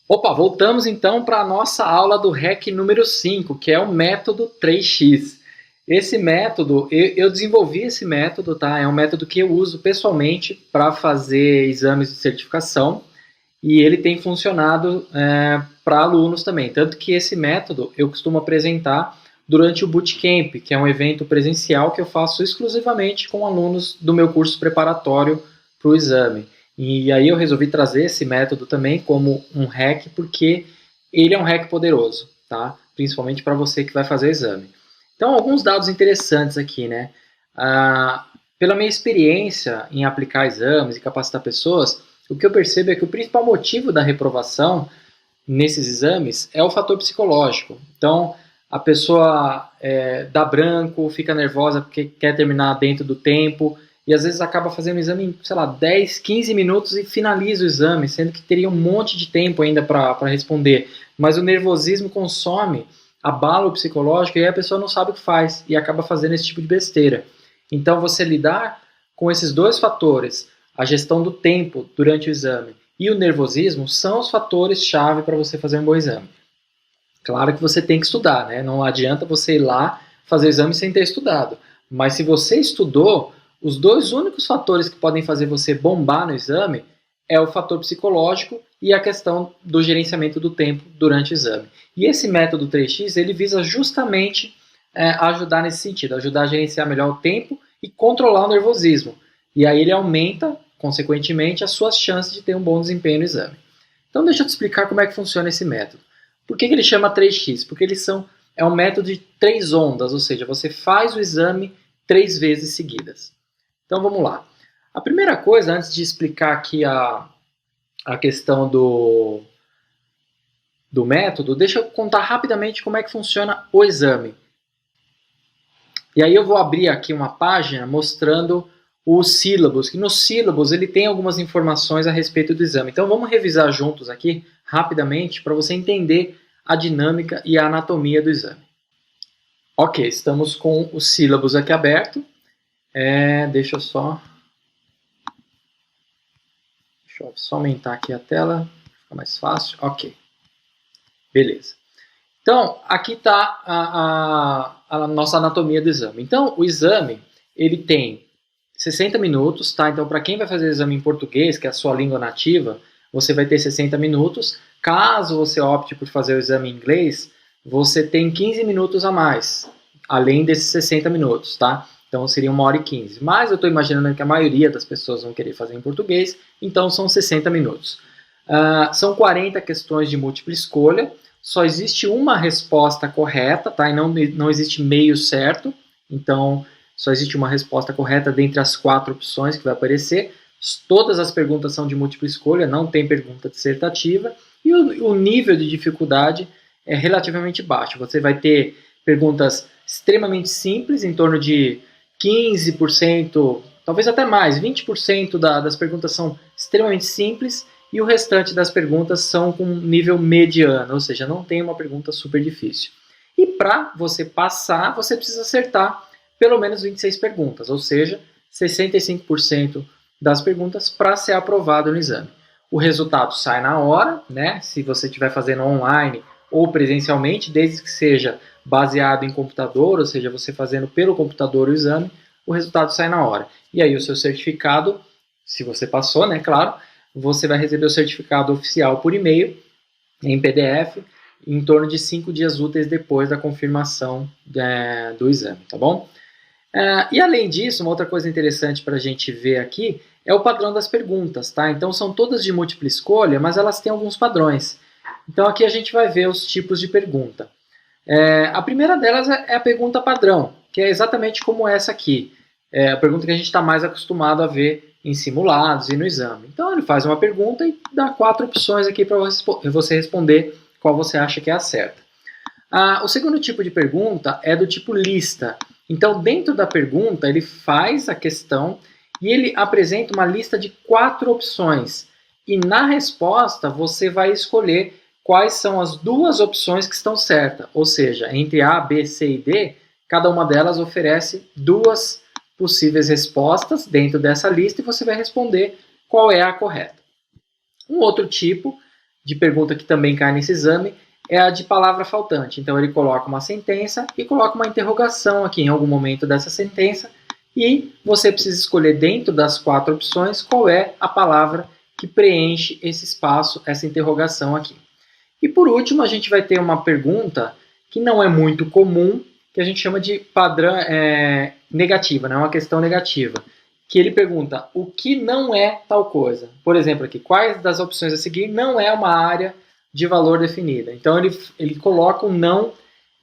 Opa, voltamos então para a nossa aula do REC número 5, que é o método 3x. Esse método, eu desenvolvi esse método, tá? É um método que eu uso pessoalmente para fazer exames de certificação e ele tem funcionado para alunos também. Tanto que esse método eu costumo apresentar durante o Bootcamp, que é um evento presencial que eu faço exclusivamente com alunos do meu curso preparatório para o exame. E aí eu resolvi trazer esse método também como um hack, porque ele é um hack poderoso, tá? Principalmente para você que vai fazer o exame. Então, alguns dados interessantes aqui, né? Pela minha experiência em aplicar exames e capacitar pessoas, o que eu percebo é que o principal motivo da reprovação nesses exames é o fator psicológico. Então, a pessoa dá branco, fica nervosa porque quer terminar dentro do tempo, e às vezes acaba fazendo o exame em, sei lá, 10, 15 minutos e finaliza o exame, sendo que teria um monte de tempo ainda para responder. Mas o nervosismo consome, abala o psicológico e aí a pessoa não sabe o que faz e acaba fazendo esse tipo de besteira. Então, você lidar com esses dois fatores, a gestão do tempo durante o exame e o nervosismo, são os fatores-chave para você fazer um bom exame. Claro que você tem que estudar, né? Não adianta você ir lá fazer o exame sem ter estudado. Mas se você estudou, os dois únicos fatores que podem fazer você bombar no exame é o fator psicológico e a questão do gerenciamento do tempo durante o exame. E esse método 3x, ele visa justamente ajudar nesse sentido, ajudar a gerenciar melhor o tempo e controlar o nervosismo. E aí ele aumenta, consequentemente, as suas chances de ter um bom desempenho no exame. Então deixa eu te explicar como é que funciona esse método. Por que ele chama 3x? Porque é um método de 3 ondas, ou seja, você faz o exame 3 vezes seguidas. Então vamos lá. A primeira coisa, antes de explicar aqui a questão do método, deixa eu contar rapidamente como é que funciona o exame. E aí eu vou abrir aqui uma página mostrando os sílabos, que nos sílabos ele tem algumas informações a respeito do exame. Então vamos revisar juntos aqui, rapidamente, para você entender a dinâmica e a anatomia do exame. Ok, estamos com os sílabos aqui aberto. Deixa eu só aumentar aqui a tela, fica mais fácil. Ok, beleza. Então, aqui está a nossa anatomia do exame. Então, o exame, ele tem 60 minutos, tá? Então, para quem vai fazer o exame em português, que é a sua língua nativa, você vai ter 60 minutos. Caso você opte por fazer o exame em inglês, você tem 15 minutos a mais, além desses 60 minutos, tá? Então, seria 1h15. Mas eu estou imaginando que a maioria das pessoas vão querer fazer em português, então são 60 minutos. São 40 questões de múltipla escolha, só existe uma resposta correta, tá? E não existe meio certo, então só existe uma resposta correta dentre as 4 opções que vai aparecer. Todas as perguntas são de múltipla escolha, não tem pergunta dissertativa, e o nível de dificuldade é relativamente baixo. Você vai ter perguntas extremamente simples, em torno de 15%, talvez até mais, 20% das perguntas são extremamente simples, e o restante das perguntas são com nível mediano, ou seja, não tem uma pergunta super difícil. E para você passar, você precisa acertar pelo menos 26 perguntas, ou seja, 65% das perguntas para ser aprovado no exame. O resultado sai na hora, né? Se você estiver fazendo online ou presencialmente, desde que seja baseado em computador, ou seja, você fazendo pelo computador o exame, o resultado sai na hora. E aí o seu certificado, se você passou, né, claro, você vai receber o certificado oficial por e-mail, em PDF, em torno de 5 dias úteis depois da confirmação do exame, tá bom? E além disso, uma outra coisa interessante para a gente ver aqui é o padrão das perguntas, tá? Então são todas de múltipla escolha, mas elas têm alguns padrões. Então aqui a gente vai ver os tipos de pergunta. A primeira delas é a pergunta padrão, que é exatamente como essa aqui. É a pergunta que a gente está mais acostumado a ver em simulados e no exame. Então ele faz uma pergunta e dá 4 opções aqui para você responder qual você acha que é a certa. O segundo tipo de pergunta é do tipo lista. Então, dentro da pergunta, ele faz a questão e ele apresenta uma lista de 4 opções. E na resposta, você vai escolher quais são as 2 opções que estão certas. Ou seja, entre A, B, C e D, cada uma delas oferece 2 possíveis respostas dentro dessa lista e você vai responder qual é a correta. Um outro tipo de pergunta que também cai nesse exame é a de palavra faltante. Então ele coloca uma sentença e coloca uma interrogação aqui em algum momento dessa sentença e você precisa escolher dentro das 4 opções qual é a palavra que preenche esse espaço, essa interrogação aqui. E por último, a gente vai ter uma pergunta que não é muito comum, que a gente chama de padrão negativa, né? Uma questão negativa, que ele pergunta o que não é tal coisa. Por exemplo, aqui, quais das opções a seguir não é uma área de valor definida. Então ele coloca o não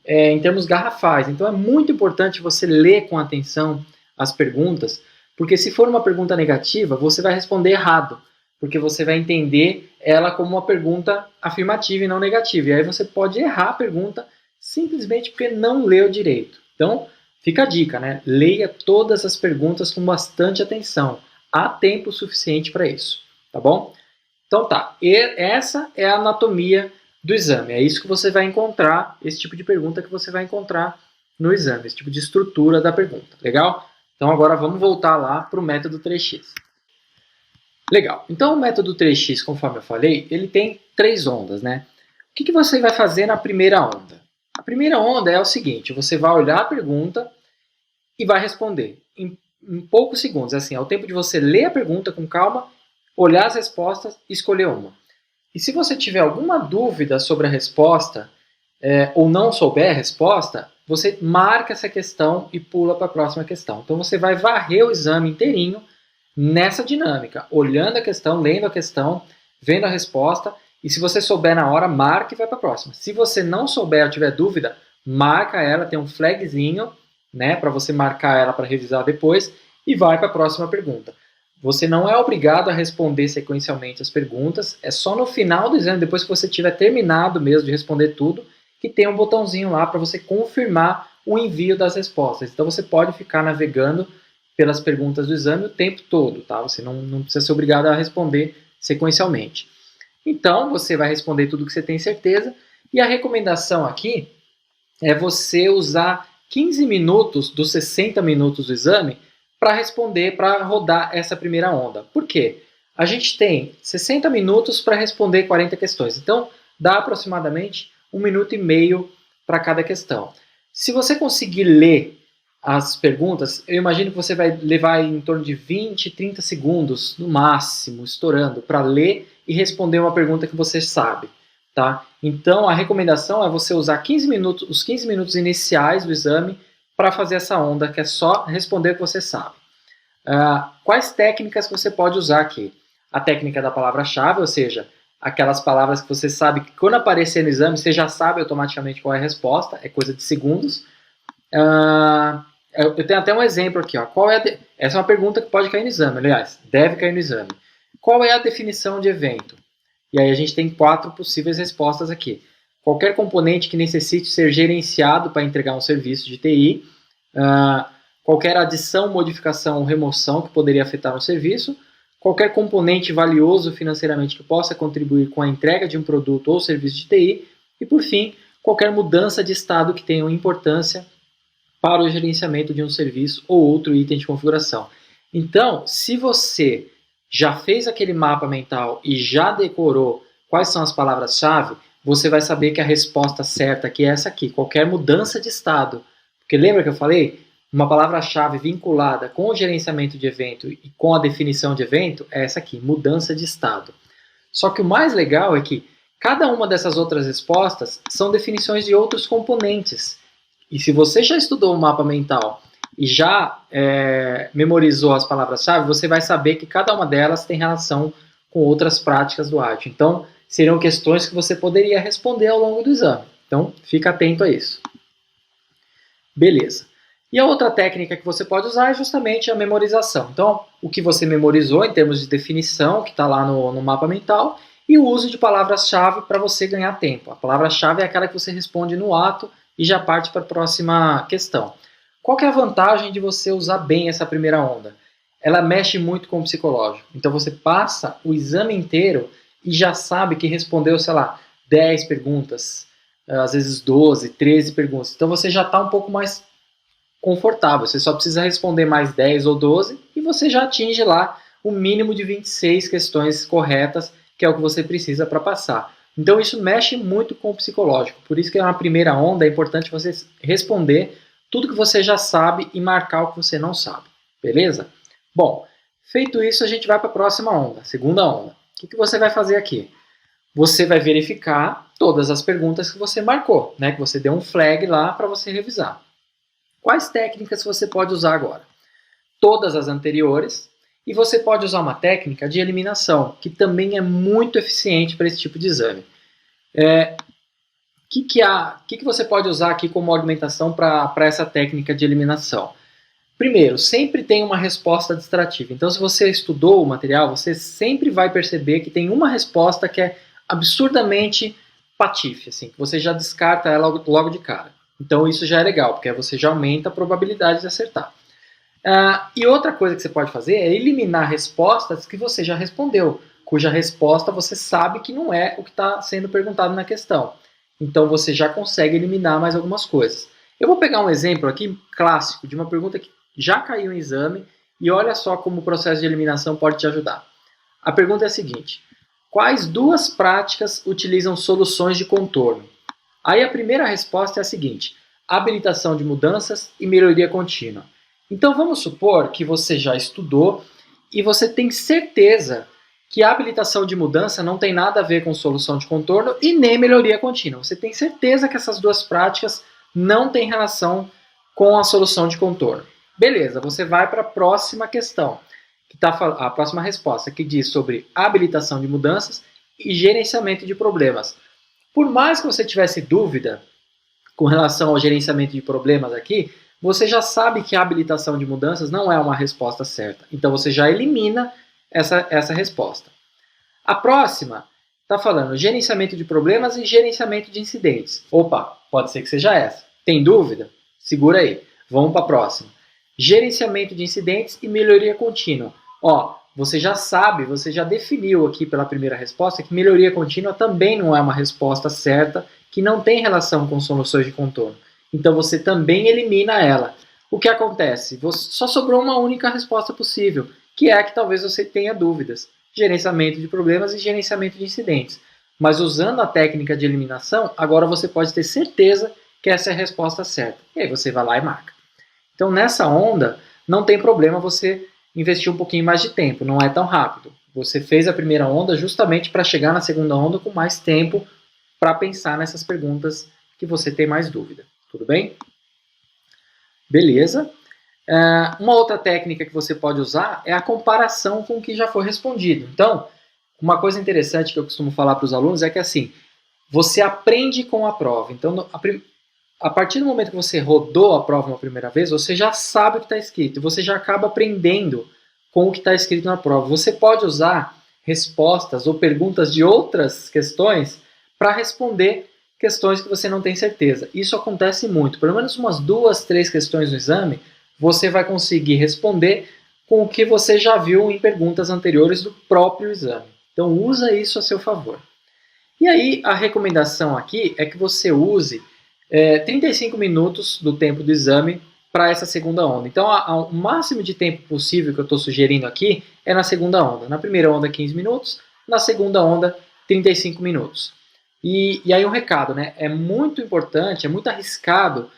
em termos garrafais. Então é muito importante você ler com atenção as perguntas, porque se for uma pergunta negativa, você vai responder errado, porque você vai entender ela como uma pergunta afirmativa e não negativa. E aí você pode errar a pergunta simplesmente porque não leu direito. Então, fica a dica, né? Leia todas as perguntas com bastante atenção. Há tempo suficiente para isso, tá bom? Então tá, essa é a anatomia do exame. É isso que você vai encontrar, esse tipo de pergunta que você vai encontrar no exame, esse tipo de estrutura da pergunta, legal? Então agora vamos voltar lá para o método 3x. Legal, então o método 3x, conforme eu falei, ele tem 3 ondas, né? O que você vai fazer na primeira onda? A primeira onda é o seguinte, você vai olhar a pergunta e vai responder em poucos segundos. Assim, é o tempo de você ler a pergunta com calma, olhar as respostas e escolher uma. E se você tiver alguma dúvida sobre a resposta, ou não souber a resposta, você marca essa questão e pula para a próxima questão. Então você vai varrer o exame inteirinho nessa dinâmica, olhando a questão, lendo a questão, vendo a resposta, e se você souber na hora, marca e vai para a próxima. Se você não souber ou tiver dúvida, marca ela, tem um flagzinho, né, para você marcar ela para revisar depois, e vai para a próxima pergunta. Você não é obrigado a responder sequencialmente as perguntas, é só no final do exame, depois que você tiver terminado mesmo de responder tudo, que tem um botãozinho lá para você confirmar o envio das respostas. Então você pode ficar navegando pelas perguntas do exame o tempo todo, tá? Você não precisa ser obrigado a responder sequencialmente. Então você vai responder tudo que você tem certeza, e a recomendação aqui é você usar 15 minutos dos 60 minutos do exame para responder, para rodar essa primeira onda. Por quê? A gente tem 60 minutos para responder 40 questões. Então, dá aproximadamente 1 minuto e meio para cada questão. Se você conseguir ler as perguntas, eu imagino que você vai levar em torno de 20, 30 segundos, no máximo, estourando, para ler e responder uma pergunta que você sabe. Tá? Então, a recomendação é você usar 15 minutos, os 15 minutos iniciais do exame para fazer essa onda, que é só responder o que você sabe. Quais técnicas você pode usar aqui? A técnica da palavra-chave, ou seja, aquelas palavras que você sabe que quando aparecer no exame, você já sabe automaticamente qual é a resposta, é coisa de segundos. Eu tenho até um exemplo aqui. Ó. Essa é uma pergunta que pode cair no exame, aliás, deve cair no exame. Qual é a definição de evento? E aí a gente tem 4 possíveis respostas aqui. Qualquer componente que necessite ser gerenciado para entregar um serviço de TI, qualquer adição, modificação ou remoção que poderia afetar um serviço, qualquer componente valioso financeiramente que possa contribuir com a entrega de um produto ou serviço de TI, e por fim, qualquer mudança de estado que tenha importância para o gerenciamento de um serviço ou outro item de configuração. Então, se você já fez aquele mapa mental e já decorou quais são as palavras-chave, você vai saber que a resposta certa aqui é essa aqui, qualquer mudança de estado. Porque lembra que eu falei? Uma palavra-chave vinculada com o gerenciamento de evento e com a definição de evento é essa aqui, mudança de estado. Só que o mais legal é que cada uma dessas outras respostas são definições de outros componentes. E se você já estudou o mapa mental e já memorizou as palavras-chave, você vai saber que cada uma delas tem relação com outras práticas do ágil. Então, seriam questões que você poderia responder ao longo do exame. Então, fica atento a isso. Beleza. E a outra técnica que você pode usar é justamente a memorização. Então, o que você memorizou em termos de definição, que está lá no mapa mental, e o uso de palavras-chave para você ganhar tempo. A palavra-chave é aquela que você responde no ato e já parte para a próxima questão. Qual que é a vantagem de você usar bem essa primeira onda? Ela mexe muito com o psicológico. Então você passa o exame inteiro e já sabe que respondeu, sei lá, 10 perguntas, às vezes 12, 13 perguntas. Então você já está um pouco mais confortável. Você só precisa responder mais 10 ou 12 e você já atinge lá o mínimo de 26 questões corretas que é o que você precisa para passar. Então isso mexe muito com o psicológico, por isso que na primeira onda é importante você responder tudo que você já sabe e marcar o que você não sabe, beleza? Bom, feito isso a gente vai para a próxima onda, segunda onda. O que você vai fazer aqui? Você vai verificar todas as perguntas que você marcou, né? Que você deu um flag lá para você revisar. Quais técnicas você pode usar agora? Todas as anteriores, e você pode usar uma técnica de eliminação, que também é muito eficiente para esse tipo de exame. Que você pode usar aqui como argumentação para essa técnica de eliminação? Primeiro, sempre tem uma resposta distrativa. Então, se você estudou o material, você sempre vai perceber que tem uma resposta que é absurdamente patife, assim, que você já descarta ela logo de cara. Então, isso já é legal, porque você já aumenta a probabilidade de acertar. E outra coisa que você pode fazer é eliminar respostas que você já respondeu, cuja resposta você sabe que não é o que está sendo perguntado na questão. Então você já consegue eliminar mais algumas coisas. Eu vou pegar um exemplo aqui clássico de uma pergunta que já caiu em exame e olha só como o processo de eliminação pode te ajudar. A pergunta é a seguinte: quais duas práticas utilizam soluções de contorno? Aí a primeira resposta é a seguinte: habilitação de mudanças e melhoria contínua. Então vamos supor que você já estudou e você tem certeza que a habilitação de mudança não tem nada a ver com solução de contorno e nem melhoria contínua. Você tem certeza que essas duas práticas não têm relação com a solução de contorno. Beleza, você vai para a próxima questão, que tá a próxima resposta, que diz sobre habilitação de mudanças e gerenciamento de problemas. Por mais que você tivesse dúvida com relação ao gerenciamento de problemas aqui, você já sabe que a habilitação de mudanças não é uma resposta certa. Então você já elimina essa resposta. A próxima está falando gerenciamento de problemas e gerenciamento de incidentes. Opa, pode ser que seja essa. Tem dúvida? Segura aí. Vamos para a próxima. Gerenciamento de incidentes e melhoria contínua. Você já sabe, você já definiu aqui pela primeira resposta que melhoria contínua também não é uma resposta certa, que não tem relação com soluções de contorno. Então você também elimina ela. O que acontece? Só sobrou uma única resposta possível, que é a que talvez você tenha dúvidas. Gerenciamento de problemas e gerenciamento de incidentes. Mas usando a técnica de eliminação, agora você pode ter certeza que essa é a resposta certa. E aí você vai lá e marca. Então nessa onda, não tem problema você investir um pouquinho mais de tempo, não é tão rápido. Você fez a primeira onda justamente para chegar na segunda onda com mais tempo para pensar nessas perguntas que você tem mais dúvida. Tudo bem? Beleza. Uma outra técnica que você pode usar é a comparação com o que já foi respondido. Então, uma coisa interessante que eu costumo falar para os alunos é que assim, você aprende com a prova. Então, a partir do momento que você rodou a prova uma primeira vez, você já sabe o que está escrito. E você já acaba aprendendo com o que está escrito na prova. Você pode usar respostas ou perguntas de outras questões para responder questões que você não tem certeza. Isso acontece muito. Pelo menos umas 2, 3 questões no exame, você vai conseguir responder com o que você já viu em perguntas anteriores do próprio exame. Então usa isso a seu favor. E aí a recomendação aqui é que você use 35 minutos do tempo do exame para essa segunda onda. Então o máximo de tempo possível que eu estou sugerindo aqui é na segunda onda. Na primeira onda 15 minutos, na segunda onda 35 minutos. E aí um recado, né? É muito importante, é muito arriscado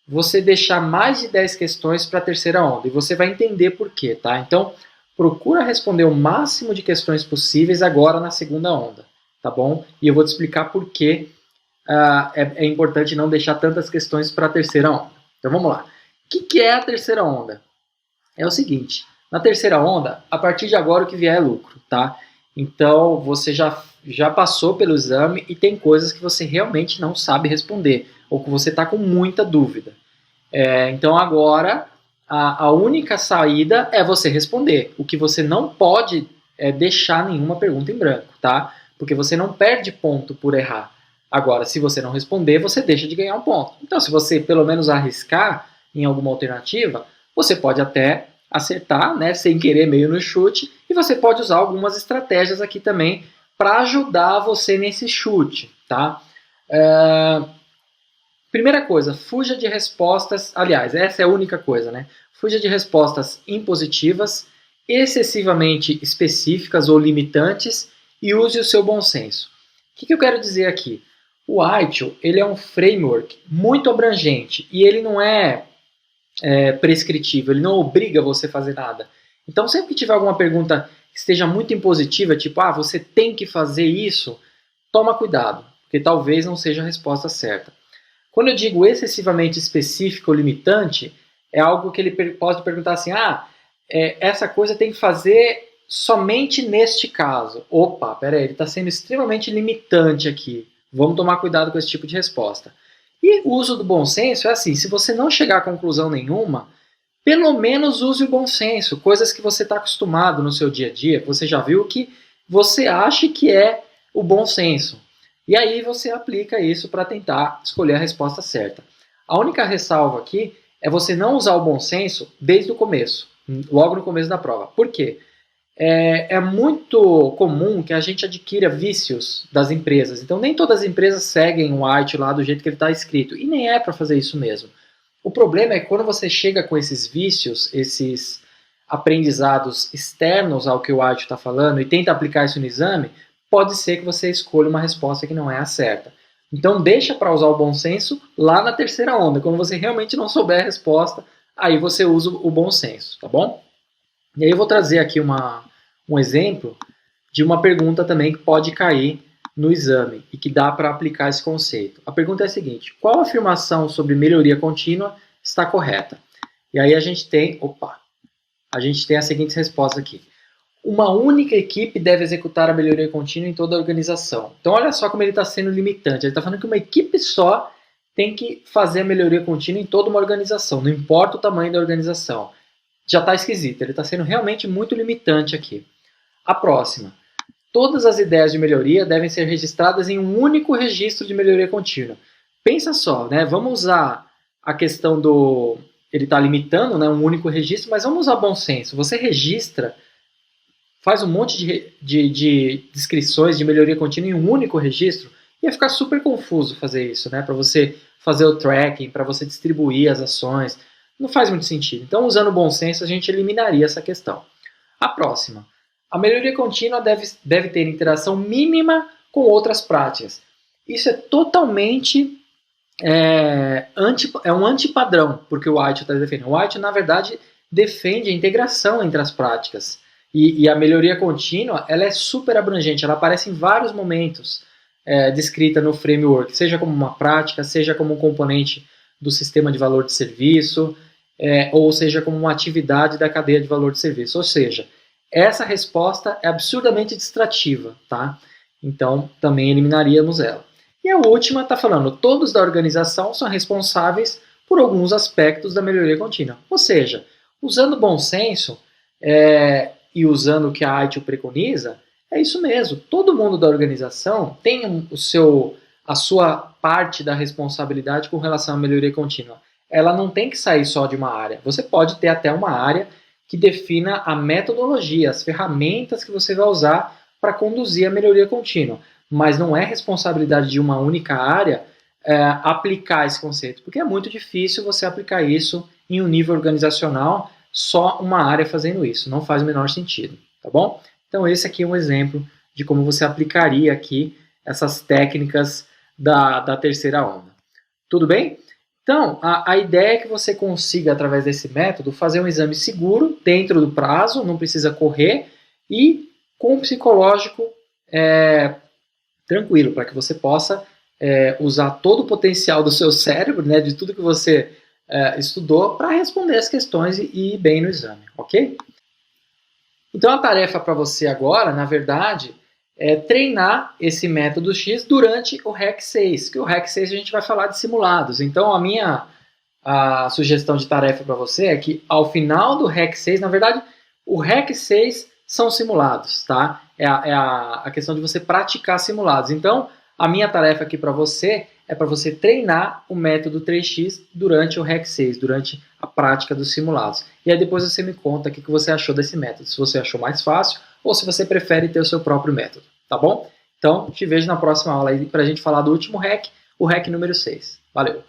você deixar mais de 10 questões para a terceira onda. E você vai entender por quê, tá? Então, procura responder o máximo de questões possíveis agora na segunda onda, tá bom? E eu vou te explicar por que é importante não deixar tantas questões para a terceira onda. Então vamos lá. O que é a terceira onda? É o seguinte, na terceira onda, a partir de agora o que vier é lucro, tá? Então você já passou pelo exame e tem coisas que você realmente não sabe responder, ou que você está com muita dúvida. Então agora a única saída é você responder. O que você não pode é deixar nenhuma pergunta em branco, tá? Porque você não perde ponto por errar. Agora, se você não responder, você deixa de ganhar um ponto. Então, se você pelo menos arriscar em alguma alternativa, você pode até acertar, né, sem querer, meio no chute, e você pode usar algumas estratégias aqui também para ajudar você nesse chute, tá? Primeira coisa, fuja de respostas, aliás, essa é a única coisa, né? Fuja de respostas impositivas, excessivamente específicas ou limitantes e use o seu bom senso. O que eu quero dizer aqui? O ITIL, ele é um framework muito abrangente e ele não é prescritivo, ele não obriga você a fazer nada. Então, sempre que tiver alguma pergunta que esteja muito impositiva, tipo, você tem que fazer isso, toma cuidado, porque talvez não seja a resposta certa. Quando eu digo excessivamente específico ou limitante, é algo que ele pode perguntar assim, essa coisa tem que fazer somente neste caso. Opa, peraí, ele está sendo extremamente limitante aqui. Vamos tomar cuidado com esse tipo de resposta. E o uso do bom senso é assim, se você não chegar a conclusão nenhuma, pelo menos use o bom senso, coisas que você está acostumado no seu dia a dia, que você já viu que você acha que é o bom senso. E aí você aplica isso para tentar escolher a resposta certa. A única ressalva aqui é você não usar o bom senso desde o começo, logo no começo da prova. Por quê? É muito comum que a gente adquira vícios das empresas. Então, nem todas as empresas seguem o ITIL lá do jeito que ele está escrito. E nem é para fazer isso mesmo. O problema é que quando você chega com esses vícios, esses aprendizados externos ao que o ITIL está falando e tenta aplicar isso no exame, pode ser que você escolha uma resposta que não é a certa. Então, deixa para usar o bom senso lá na terceira onda. Quando você realmente não souber a resposta, aí você usa o bom senso, tá bom? E aí eu vou trazer aqui um exemplo de uma pergunta também que pode cair no exame e que dá para aplicar esse conceito. A pergunta é a seguinte: qual afirmação sobre melhoria contínua está correta? E aí a gente tem as seguintes respostas aqui. Uma única equipe deve executar a melhoria contínua em toda a organização. Então olha só como ele está sendo limitante. Ele está falando que uma equipe só tem que fazer a melhoria contínua em toda uma organização, não importa o tamanho da organização. Já está esquisito, ele está sendo realmente muito limitante aqui. A próxima. Todas as ideias de melhoria devem ser registradas em um único registro de melhoria contínua. Pensa só, né? Vamos usar a questão do... Ele está limitando, né, um único registro, mas vamos usar bom senso. Você registra, faz um monte de descrições de melhoria contínua em um único registro, ia ficar super confuso fazer isso, né? Para você fazer o tracking, para você distribuir as ações. Não faz muito sentido. Então, usando o bom senso, a gente eliminaria essa questão. A próxima. A melhoria contínua deve ter interação mínima com outras práticas. Isso é totalmente um antipadrão, porque o ITIL está defendendo. O ITIL, na verdade, defende a integração entre as práticas. E a melhoria contínua, ela é super abrangente. Ela aparece em vários momentos descrita no framework, seja como uma prática, seja como um componente do sistema de valor de serviço, ou seja, como uma atividade da cadeia de valor de serviço. Ou seja, essa resposta é absurdamente distrativa, tá? Então, também eliminaríamos ela. E a última está falando, todos da organização são responsáveis por alguns aspectos da melhoria contínua. Ou seja, usando bom senso e usando o que a ITIL preconiza, é isso mesmo. Todo mundo da organização tem a sua parte da responsabilidade com relação à melhoria contínua. Ela não tem que sair só de uma área. Você pode ter até uma área que defina a metodologia, as ferramentas que você vai usar para conduzir a melhoria contínua. Mas não é responsabilidade de uma única área aplicar esse conceito, porque é muito difícil você aplicar isso em um nível organizacional, só uma área fazendo isso. Não faz o menor sentido, tá bom? Então esse aqui é um exemplo de como você aplicaria aqui essas técnicas da terceira onda. Tudo bem? Então, a ideia é que você consiga, através desse método, fazer um exame seguro, dentro do prazo, não precisa correr, e com um psicológico tranquilo, para que você possa usar todo o potencial do seu cérebro, né, de tudo que você estudou, para responder as questões e ir bem no exame, ok? Então, a tarefa para você agora, na verdade, é treinar esse método X durante o REC 6, que o REC 6 a gente vai falar de simulados. Então, a sugestão de tarefa para você é que ao final do REC 6, na verdade, o REC 6 são simulados, tá? É a questão de você praticar simulados. Então, a minha tarefa aqui para você é para você treinar o método 3x durante o REC 6, durante a prática dos simulados. E aí depois você me conta o que você achou desse método, se você achou mais fácil ou se você prefere ter o seu próprio método, tá bom? Então, te vejo na próxima aula aí para a gente falar do último REC, o REC número 6. Valeu!